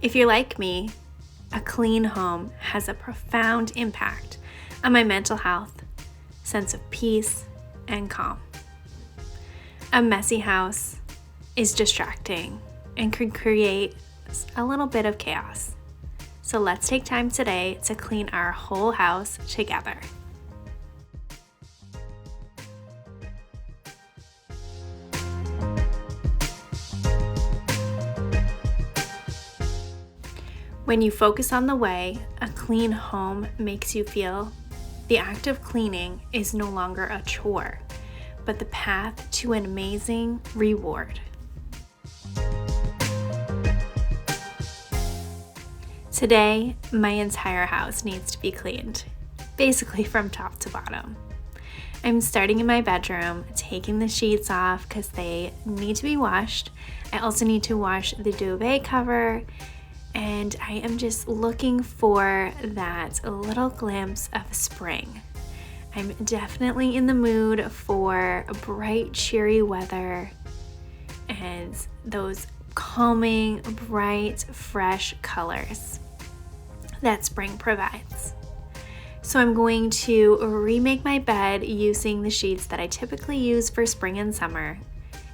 If you're like me, a clean home has a profound impact on my mental health, sense of peace, and calm. A messy house is distracting and can create a little bit of chaos. So let's take time today to clean our whole house together. When you focus on the way a clean home makes you feel, the act of cleaning is no longer a chore, but the path to an amazing reward. Today, my entire house needs to be cleaned, basically from top to bottom. I'm starting in my bedroom, taking the sheets off because they need to be washed. I also need to wash the duvet cover, and I am just looking for that little glimpse of spring. I'm definitely in the mood for bright, cheery weather and those calming, bright, fresh colors that spring provides. So I'm going to remake my bed using the sheets that I typically use for spring and summer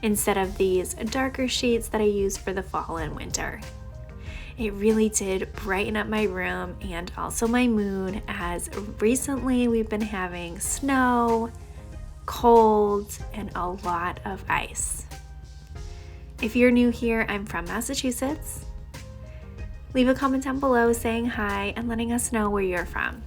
instead of these darker sheets that I use for the fall and winter. It really did brighten up my room and also my mood, as recently we've been having snow, cold, and a lot of ice. If you're new here, I'm from Massachusetts. Leave a comment down below saying hi and letting us know where you're from.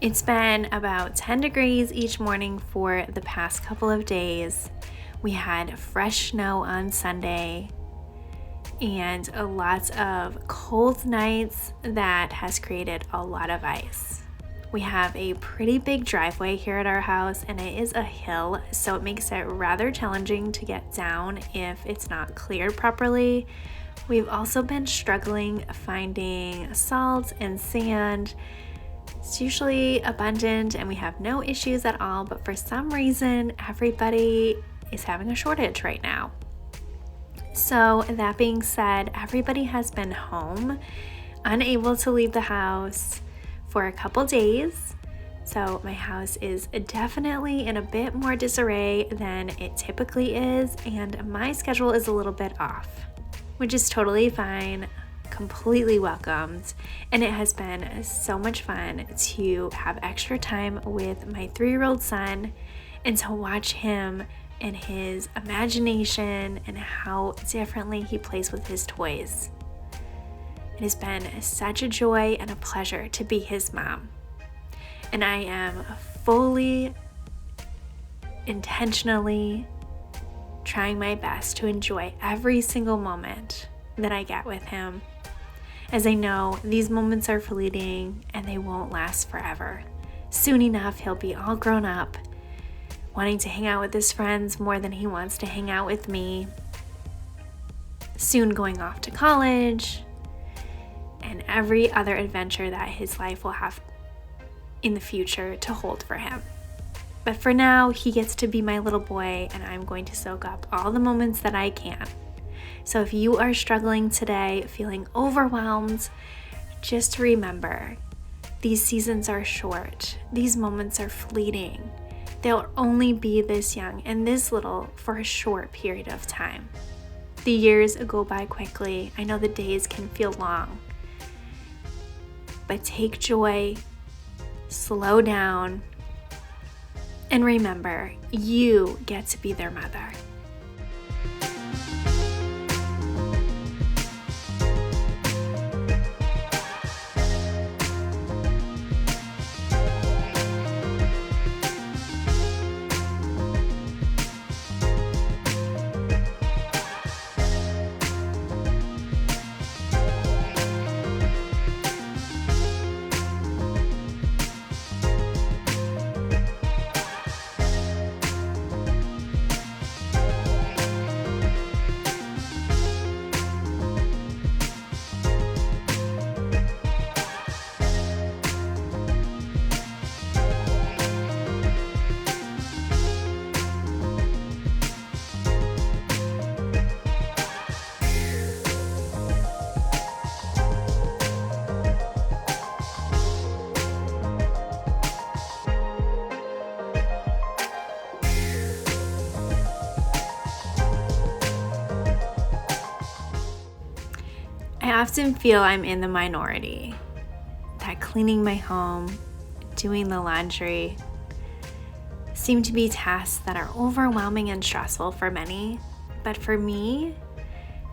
It's been about 10 degrees each morning for the past couple of days. We had fresh snow on Sunday and lots of cold nights that has created a lot of ice. We have a pretty big driveway here at our house, and it is a hill, so it makes it rather challenging to get down if it's not cleared properly. We've also been struggling finding salt and sand. It's usually abundant and we have no issues at all, but for some reason, everybody is having a shortage right now. So that being said, everybody has been home, unable to leave the house for a couple days. So my house is definitely in a bit more disarray than it typically is, and my schedule is a little bit off, which is totally fine. Completely welcomed, and it has been so much fun to have extra time with my 3-year-old son and to watch him and his imagination and how differently he plays with his toys. It has been such a joy and a pleasure to be his mom, and I am fully intentionally trying my best to enjoy every single moment that I get with him, as I know these moments are fleeting and they won't last forever. Soon enough, he'll be all grown up, wanting to hang out with his friends more than he wants to hang out with me, soon going off to college, and every other adventure that his life will have in the future to hold for him. But for now, he gets to be my little boy, and I'm going to soak up all the moments that I can. So if you are struggling today, feeling overwhelmed, just remember, these seasons are short. These moments are fleeting. They'll only be this young and this little for a short period of time. The years go by quickly. I know the days can feel long. But take joy, slow down, and remember, you get to be their mother. often feel I'm in the minority, that cleaning my home, doing the laundry seem to be tasks that are overwhelming and stressful for many. But for me,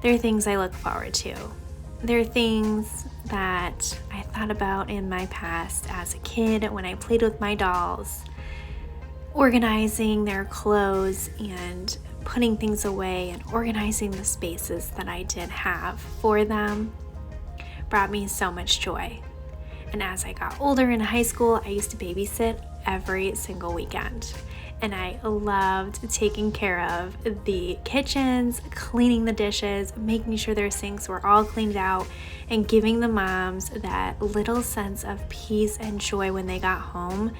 they're things I look forward to. They're things that I thought about in my past as a kid when I played with my dolls, organizing their clothes and putting things away and organizing the spaces that I did have for them brought me so much joy. And as I got older in high school, I used to babysit every single weekend. And I loved taking care of the kitchens, cleaning the dishes, making sure their sinks were all cleaned out, and giving the moms that little sense of peace and joy when they got home,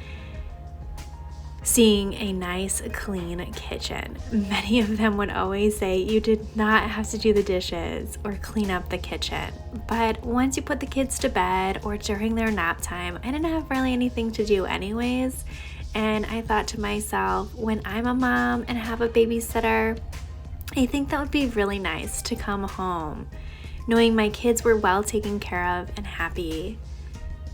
seeing a nice, clean kitchen. Many of them would always say you did not have to do the dishes or clean up the kitchen. But once you put the kids to bed or during their nap time, I didn't have really anything to do anyways. And I thought to myself, when I'm a mom and have a babysitter, I think that would be really nice to come home knowing my kids were well taken care of and happy.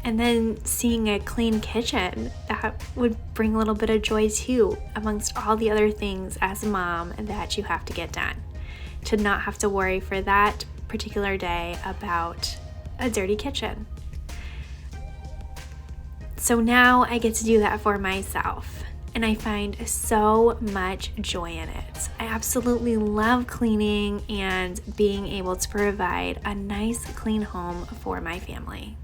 And then seeing a clean kitchen, that would bring a little bit of joy too, amongst all the other things as a mom that you have to get done. To not have to worry for that particular day about a dirty kitchen. So now I get to do that for myself, and I find so much joy in it. I absolutely love cleaning and being able to provide a nice, clean home for my family.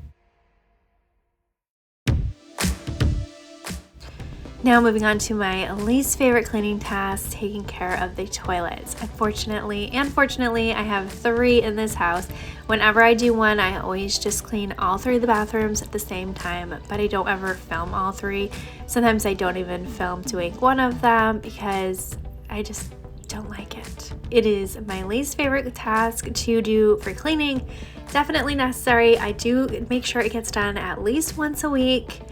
Now moving on to my least favorite cleaning task, taking care of the toilets. Unfortunately and fortunately, I have 3 in this house. Whenever I do one, I always just clean all 3 of the bathrooms at the same time, but I don't ever film all 3. Sometimes I don't even film doing one of them because I just don't like it. It is my least favorite task to do for cleaning. Definitely necessary. I do make sure it gets done at least once a week.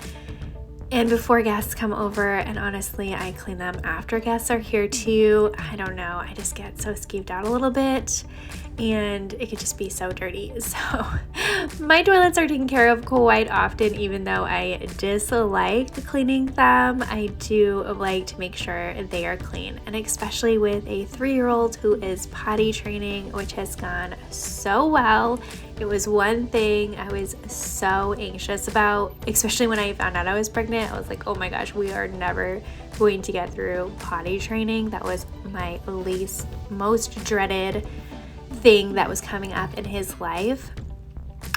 And before guests come over, and honestly, I clean them after guests are here too. I don't know, I just get so skeeved out a little bit, and it could just be so dirty. So my toilets are taken care of quite often, even though I dislike cleaning them. I do like to make sure they are clean, and especially with a 3-year-old who is potty training, which has gone so well. It was one thing I was so anxious about, especially when I found out I was pregnant. I was like, oh my gosh, we are never going to get through potty training. That was my most dreaded thing that was coming up in his life.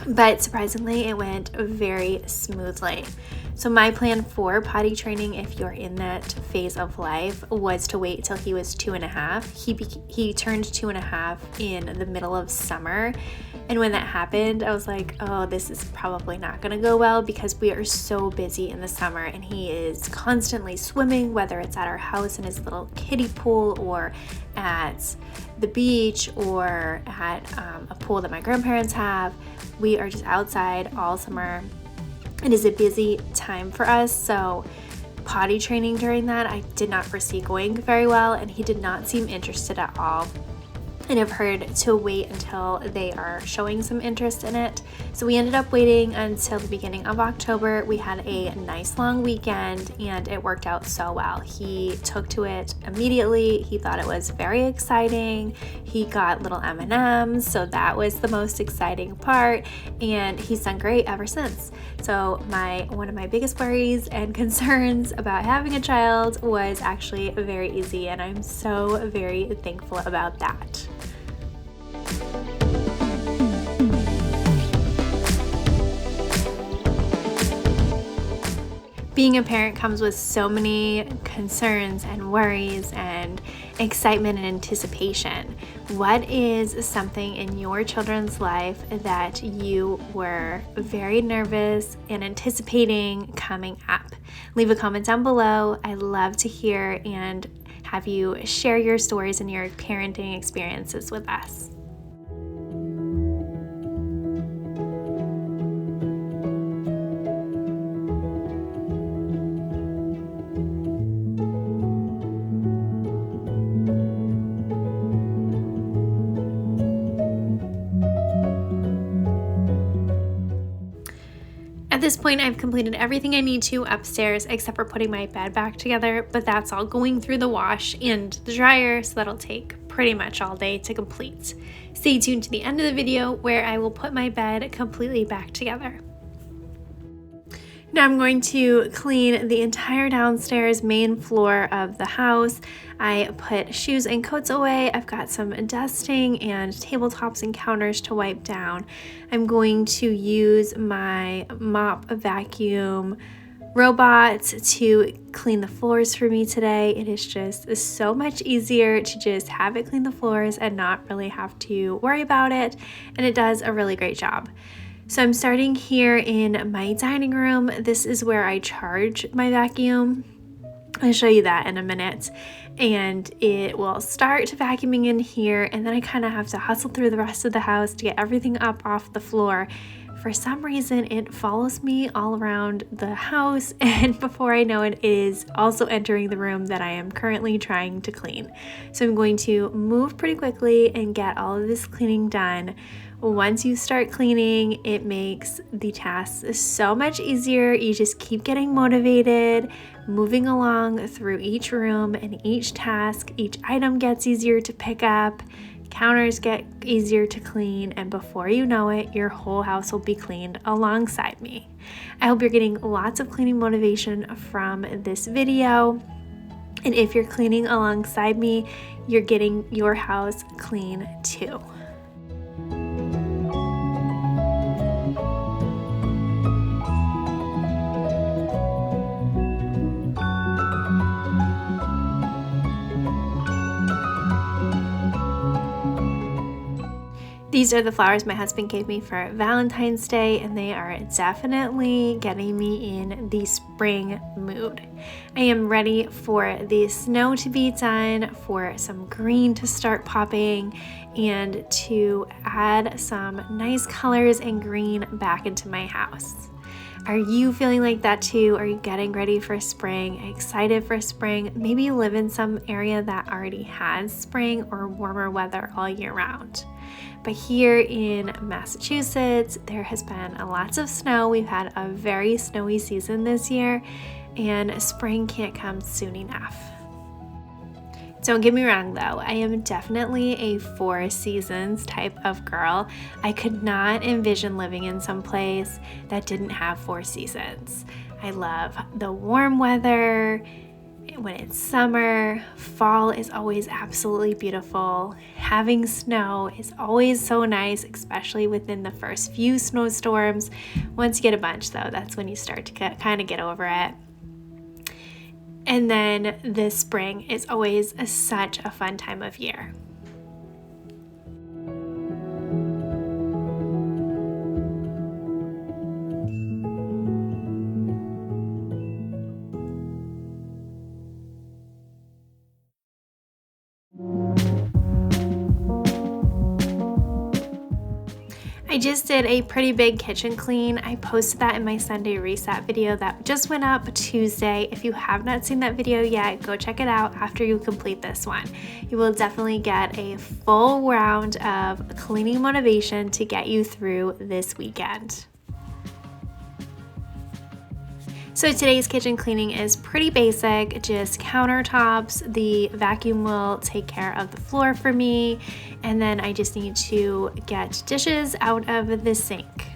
But surprisingly, it went very smoothly. So my plan for potty training, if you're in that phase of life, was to wait till he was 2.5. He turned 2.5 in the middle of summer. And when that happened, I was like, oh, this is probably not going to go well because we are so busy in the summer and he is constantly swimming, whether it's at our house in his little kiddie pool or at the beach or at a pool that my grandparents have. We are just outside all summer. It is a busy time for us, so potty training during that I did not foresee going very well, and he did not seem interested at all. And I've heard to wait until they are showing some interest in it. So we ended up waiting until the beginning of October. We had a nice long weekend and it worked out so well. He took to it immediately. He thought it was very exciting. He got little M&Ms, so that was the most exciting part, and he's done great ever since. So one of my biggest worries and concerns about having a child was actually very easy, and I'm so very thankful about that. Being a parent comes with so many concerns and worries and excitement and anticipation. What is something in your children's life that you were very nervous and anticipating coming up? Leave a comment down below. I love to hear and have you share your stories and your parenting experiences with us. point, I've completed everything I need to upstairs except for putting my bed back together, but that's all going through the wash and the dryer, so that'll take pretty much all day to complete. Stay tuned to the end of the video where I will put my bed completely back together. Now I'm going to clean the entire downstairs main floor of the house. I put shoes and coats away. I've got some dusting and tabletops and counters to wipe down. I'm going to use my mop vacuum robot to clean the floors for me today. It is just so much easier to just have it clean the floors and not really have to worry about it, and it does a really great job. So I'm starting here in my dining room. This is where I charge my vacuum. I'll show you that in a minute. And it will start vacuuming in here, and then I kind of have to hustle through the rest of the house to get everything up off the floor. For some reason, it follows me all around the house, and before I know it, it is also entering the room that I am currently trying to clean. So I'm going to move pretty quickly and get all of this cleaning done. Once you start cleaning, it makes the tasks so much easier. You just keep getting motivated, moving along through each room and each task. Each item gets easier to pick up, counters get easier to clean, and before you know it, your whole house will be cleaned alongside me. I hope you're getting lots of cleaning motivation from this video. And if you're cleaning alongside me, you're getting your house clean too. These are the flowers my husband gave me for Valentine's Day, and they are definitely getting me in the spring mood. I am ready for the snow to be done, for some green to start popping, and to add some nice colors and green back into my house. Are you feeling like that too? Are you getting ready for spring? Excited for spring? Maybe you live in some area that already has spring or warmer weather all year round. But here in Massachusetts, there has been lots of snow. We've had a very snowy season this year, and spring can't come soon enough. Don't get me wrong though, I am definitely a 4 seasons type of girl. I could not envision living in some place that didn't have 4 seasons. I love the warm weather. When it's summer, fall is always absolutely beautiful. Having snow is always so nice, especially within the first few snowstorms. Once you get a bunch though, that's when you start to kind of get over it. And then the spring is always such a fun time of year. I just did a pretty big kitchen clean. I posted that in my Sunday reset video that just went up Tuesday. If you have not seen that video yet, go check it out after you complete this one. You will definitely get a full round of cleaning motivation to get you through this weekend. So today's kitchen cleaning is pretty basic, just countertops. The vacuum will take care of the floor for me, and then I just need to get dishes out of the sink.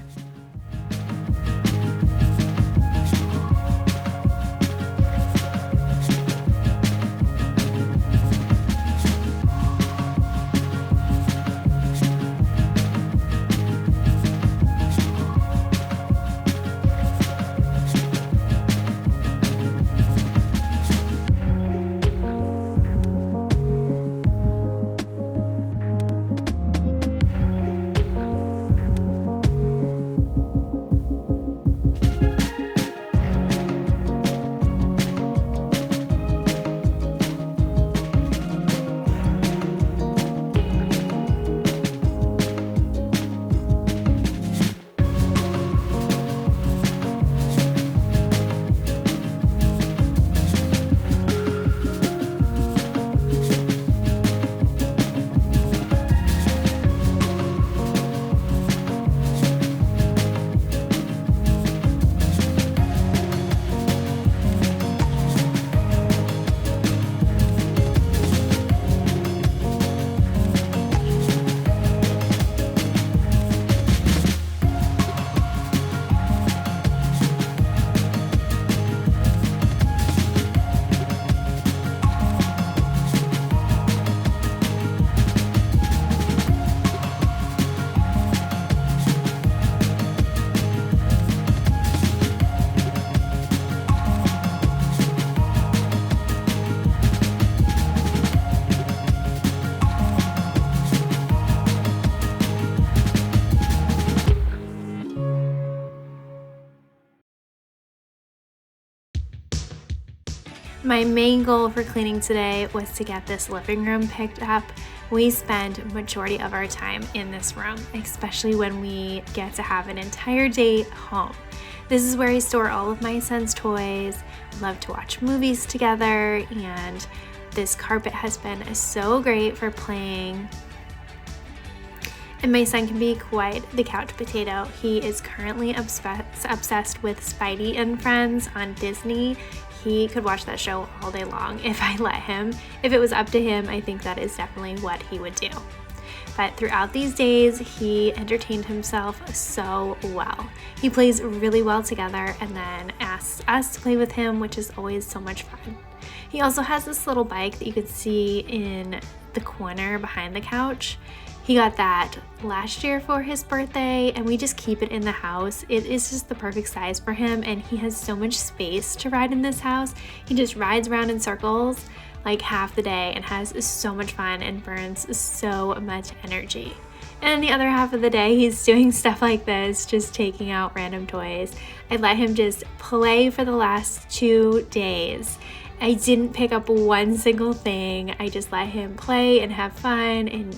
My main goal for cleaning today was to get this living room picked up. We spend majority of our time in this room, especially when we get to have an entire day home. This is where I store all of my son's toys. We love to watch movies together, and this carpet has been so great for playing. And my son can be quite the couch potato. He is currently obsessed with Spidey and Friends on Disney. He could watch that show all day long if I let him. If it was up to him, I think that is definitely what he would do. But throughout these days, he entertained himself so well. He plays really well together and then asks us to play with him, which is always so much fun. He also has this little bike that you can see in the corner behind the couch. He got that last year for his birthday, and we just keep it in the house. It is just the perfect size for him, and he has so much space to ride in this house. He just rides around in circles like half the day and has so much fun and burns so much energy. And the other half of the day, he's doing stuff like this, just taking out random toys. I let him just play for the last 2 days. I didn't pick up one single thing. I just let him play and have fun and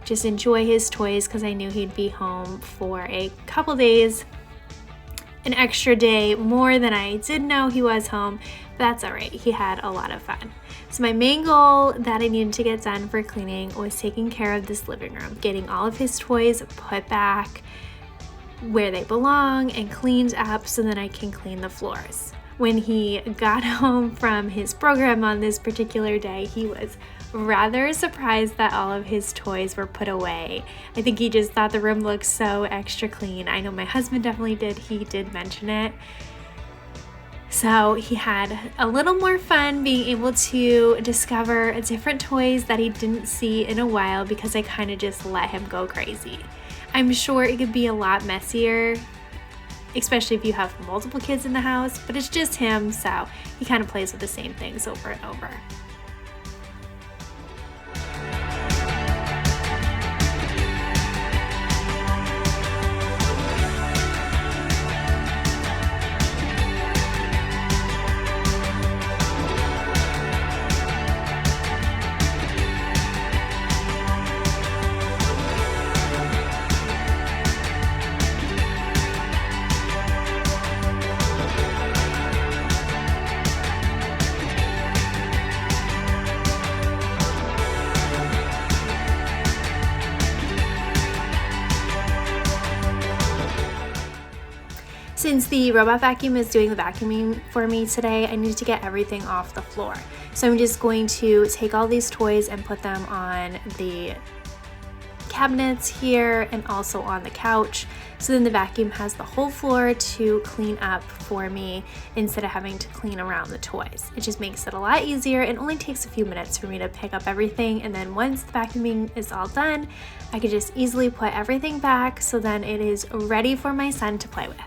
just enjoy his toys because I knew he'd be home for a couple days, an extra day more than I did know he was home. But that's all right. He had a lot of fun. So my main goal that I needed to get done for cleaning was taking care of this living room, getting all of his toys put back where they belong and cleaned up so that I can clean the floors. When he got home from his program on this particular day, he was rather surprised that all of his toys were put away. I think he just thought the room looked so extra clean. I know my husband definitely did. He did mention it. So he had a little more fun being able to discover different toys that he didn't see in a while because I kind of just let him go crazy. I'm sure it could be a lot messier, especially if you have multiple kids in the house, but it's just him, so he kind of plays with the same things over and over. Since the robot vacuum is doing the vacuuming for me today, I need to get everything off the floor. So I'm just going to take all these toys and put them on the cabinets here and also on the couch. So then the vacuum has the whole floor to clean up for me instead of having to clean around the toys. It just makes it a lot easier. It only takes a few minutes for me to pick up everything, and then once the vacuuming is all done, I can just easily put everything back so then it is ready for my son to play with.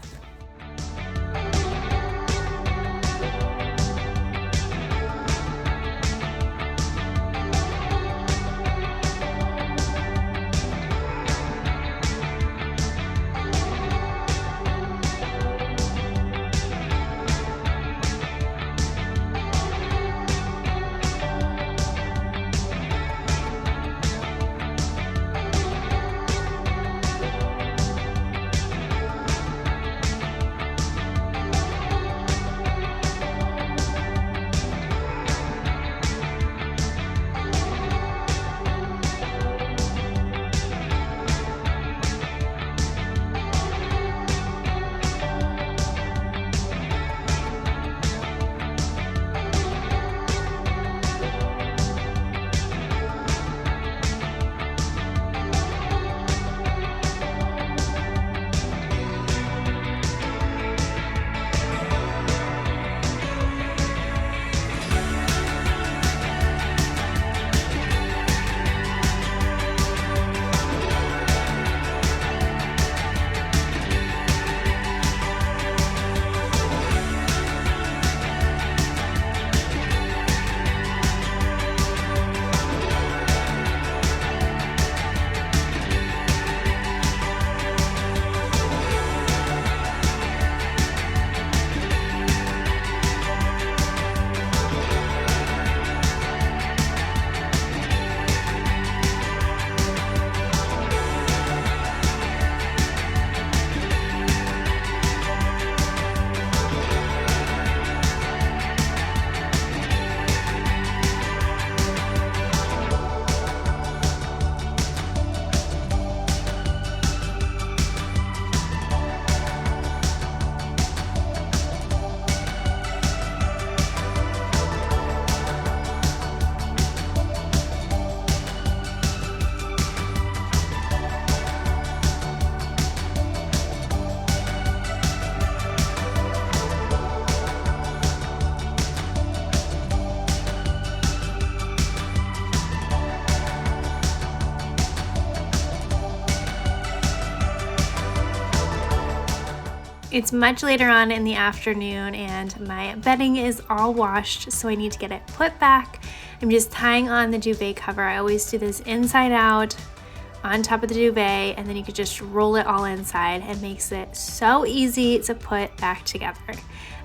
It's much later on in the afternoon and my bedding is all washed, so I need to get it put back. I'm just tying on the duvet cover. I always do this inside out on top of the duvet, and then you could just roll it all inside. It makes it so easy to put back together.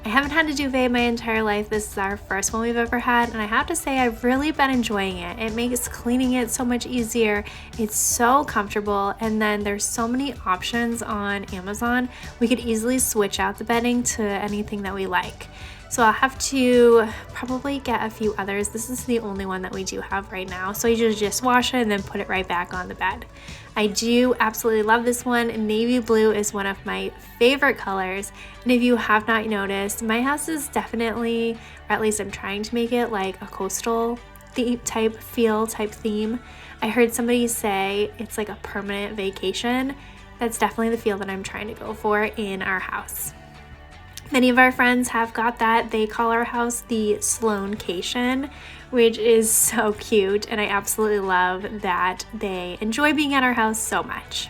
I haven't had a duvet my entire life. This is our first one we've ever had, and I have to say I've really been enjoying it. It makes cleaning it so much easier. It's so comfortable, and then there's so many options on Amazon. We could easily switch out the bedding to anything that we like. So I'll have to probably get a few others. This is the only one that we do have right now. So you just wash it and then put it right back on the bed. I do absolutely love this one. Navy blue is one of my favorite colors. And if you have not noticed, my house is definitely, or at least I'm trying to make it like a coastal type theme. I heard somebody say it's like a permanent vacation. That's definitely the feel that I'm trying to go for in our house. Many of our friends have got that. They call our house the Sloancation, which is so cute, and I absolutely love that they enjoy being at our house so much.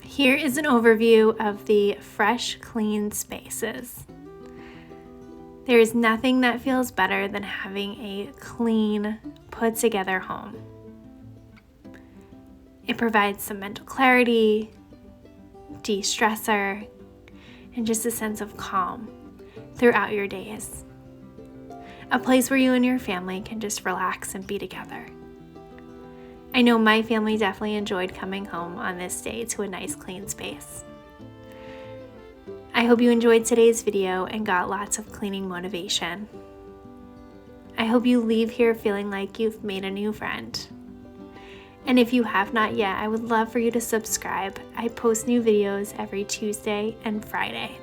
Here is an overview of the fresh, clean spaces. There is nothing that feels better than having a clean, put together home. It provides some mental clarity, de-stressor, and just a sense of calm throughout your days. A place where you and your family can just relax and be together. I know my family definitely enjoyed coming home on this day to a nice clean space. I hope you enjoyed today's video and got lots of cleaning motivation. I hope you leave here feeling like you've made a new friend. And if you have not yet, I would love for you to subscribe. I post new videos every Tuesday and Friday.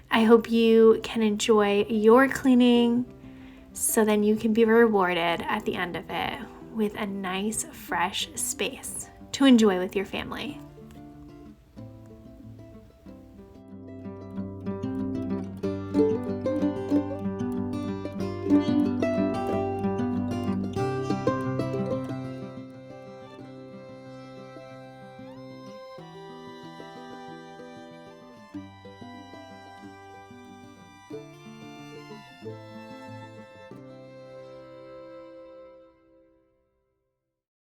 I hope you can enjoy your cleaning, so then you can be rewarded at the end of it with a nice, fresh space to enjoy with your family.